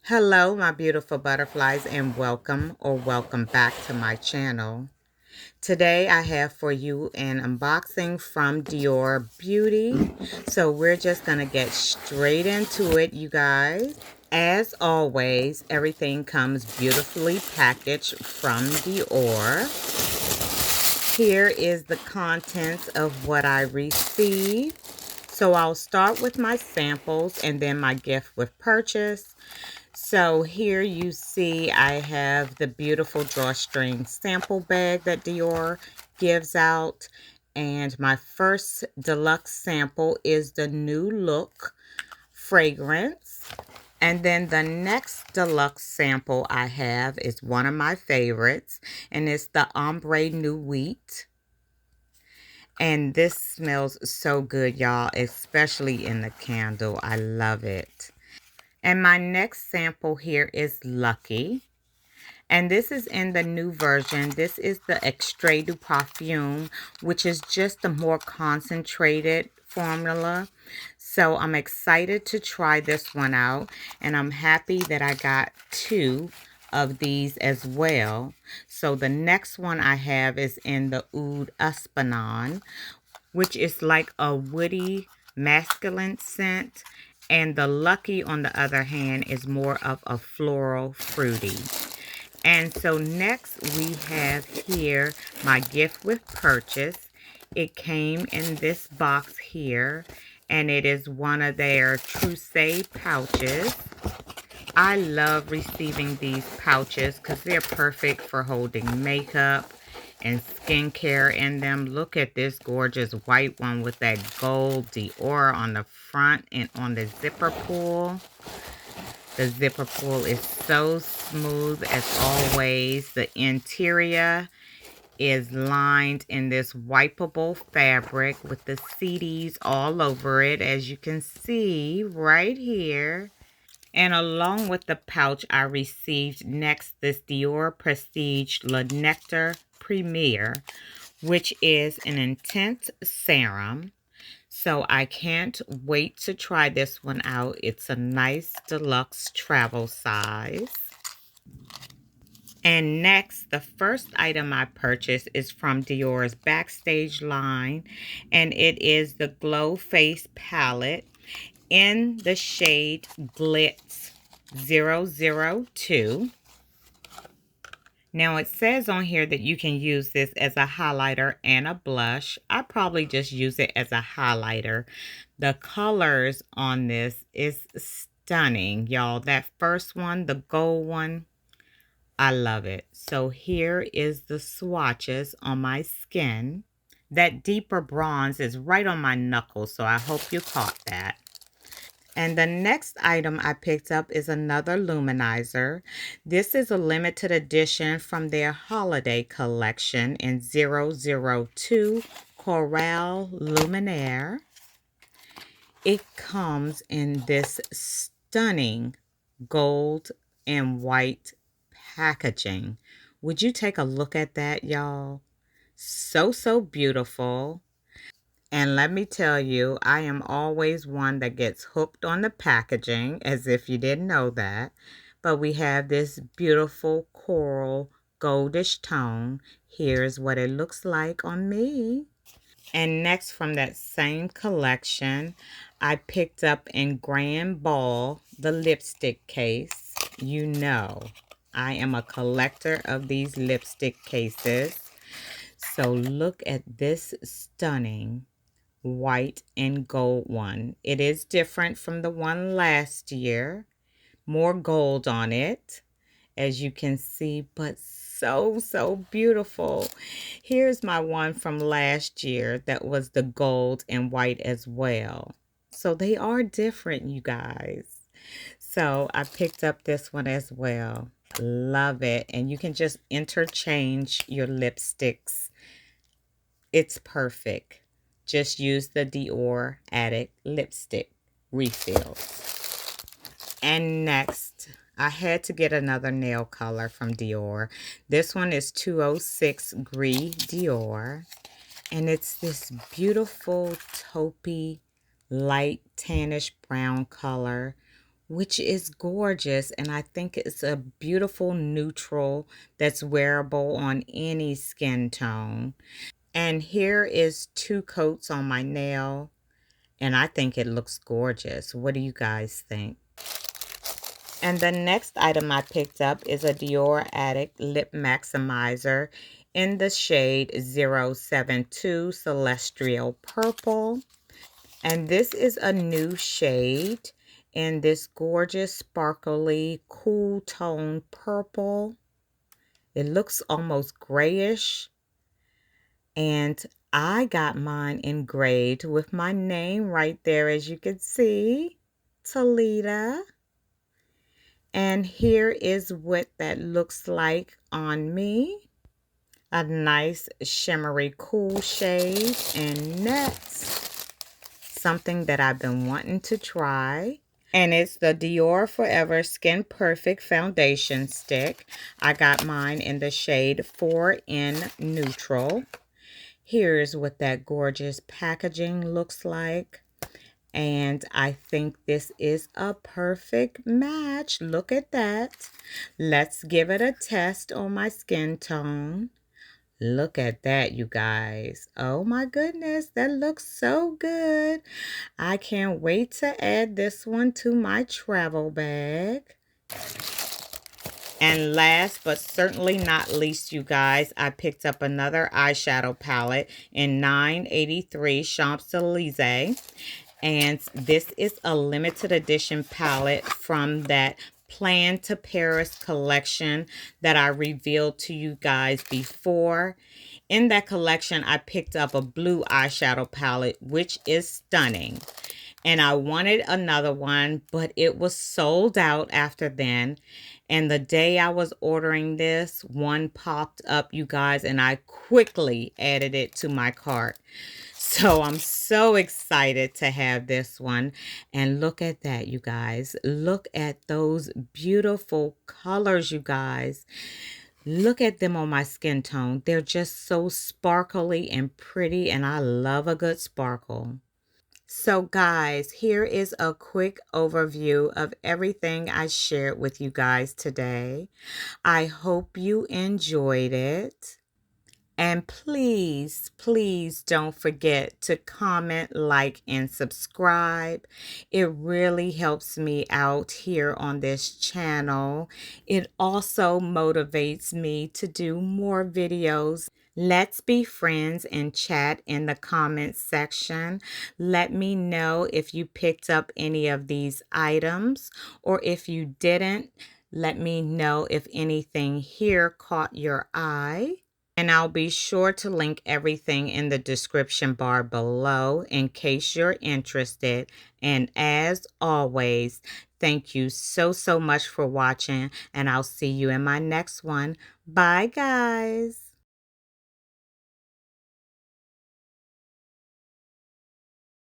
Hello, my beautiful butterflies, and welcome back to my channel. Today I have for you an unboxing from Dior Beauty. So we're just going to get straight into it, you guys. As always, everything comes beautifully packaged from Dior. Here is the contents of what I received. So I'll start with my samples and then my gift with purchase. So here you see I have the beautiful drawstring sample bag that Dior gives out. And my first deluxe sample is the New Look fragrance. And then the next deluxe sample I have is one of my favorites. And it's the Ombre New Wheat. And this smells so good, y'all, especially in the candle. I love it. And my next sample here is Lucky. And this is in the new version. This is the Extrait du Parfum, which is just a more concentrated formula. So I'm excited to try this one out. And I'm happy that I got two of these as well. So the next one I have is in the Oud Espagnon, which is like a woody masculine scent. And the Lucky, on the other hand, is more of a floral fruity. And so next we have here my gift with purchase. It came in this box here, and it is one of their Trousseau pouches. I love receiving these pouches because they're perfect for holding makeup and skincare in them. Look at this gorgeous white one with that gold Dior on the front and on the zipper pull. The zipper pull is so smooth as always. The interior is lined in this wipeable fabric with the CDs all over it, as you can see right here. And along with the pouch, I received next this Dior Prestige Le Nectar Premier, which is an intense serum. So I can't wait to try this one out. It's a nice deluxe travel size. And next, the first item I purchased is from Dior's Backstage line, and it is the Glow Face Palette in the shade Glitz 002. Now it says on here that you can use this as a highlighter and a blush. I probably just use it as a highlighter. The colors on this is stunning, y'all. That first one, the gold one, I love it. So here is the swatches on my skin. That deeper bronze is right on my knuckles, so I hope you caught that. And the next item I picked up is another luminizer. This is a limited edition from their holiday collection in 002 Coral Luminaire. It comes in this stunning gold and white packaging. Would you take a look at that, y'all? So beautiful. And let me tell you, I am always one that gets hooked on the packaging, as if you didn't know that. But we have this beautiful coral goldish tone. Here's what it looks like on me. And next, from that same collection, I picked up in Grand Ball the lipstick case. You know, I am a collector of these lipstick cases. So look at this stunning white and gold one. It is different from the one last year. More gold on it, as you can see, but so beautiful. Here's my one from last year that was the gold and white as well. So they are different, you guys. So I picked up this one as well. Love it. And you can just interchange your lipsticks. It's perfect. Just use the Dior Addict lipstick refills. And next, I had to get another nail color from Dior. This one is 206 Gris Dior. And it's this beautiful taupey, light tannish brown color which is gorgeous. And I think it's a beautiful neutral that's wearable on any skin tone. And here is 2 coats on my nail. And I think it looks gorgeous. What do you guys think? And the next item I picked up is a Dior Addict Lip Maximizer in the shade 072 Celestial Purple. And this is a new shade in this gorgeous, sparkly, cool tone purple. It looks almost grayish. And I got mine engraved with my name right there, as you can see, Talita. And here is what that looks like on me. A nice shimmery cool shade in Nets. Something that I've been wanting to try. And it's the Dior Forever Skin Perfect Foundation Stick. I got mine in the shade 4 in Neutral. Here's what that gorgeous packaging looks like. And I think this is a perfect match. Look at that. Let's give it a test on my skin tone. Look at that, you guys. Oh my goodness, that looks so good. I can't wait to add this one to my travel bag. And last but certainly not least, you guys, I picked up another eyeshadow palette in 983 Champs-Élysées. And this is a limited edition palette from that Plan to Paris collection that I revealed to you guys before. In that collection, I picked up a blue eyeshadow palette, which is stunning. And I wanted another one, but it was sold out after then. And the day I was ordering this, one popped up, you guys, and I quickly added it to my cart. So I'm so excited to have this one. And look at that, you guys. Look at those beautiful colors, you guys. Look at them on my skin tone. They're just so sparkly and pretty, and I love a good sparkle. So guys, here is a quick overview of everything I shared with you guys today. I hope you enjoyed it. And please, please don't forget to comment, like, and subscribe. It really helps me out here on this channel. It also motivates me to do more videos. Let's be friends and chat in the comments section. Let me know if you picked up any of these items, or if you didn't, let me know if anything here caught your eye. And I'll be sure to link everything in the description bar below in case you're interested. And as always, thank you so much for watching, and I'll see you in my next one. Bye, guys.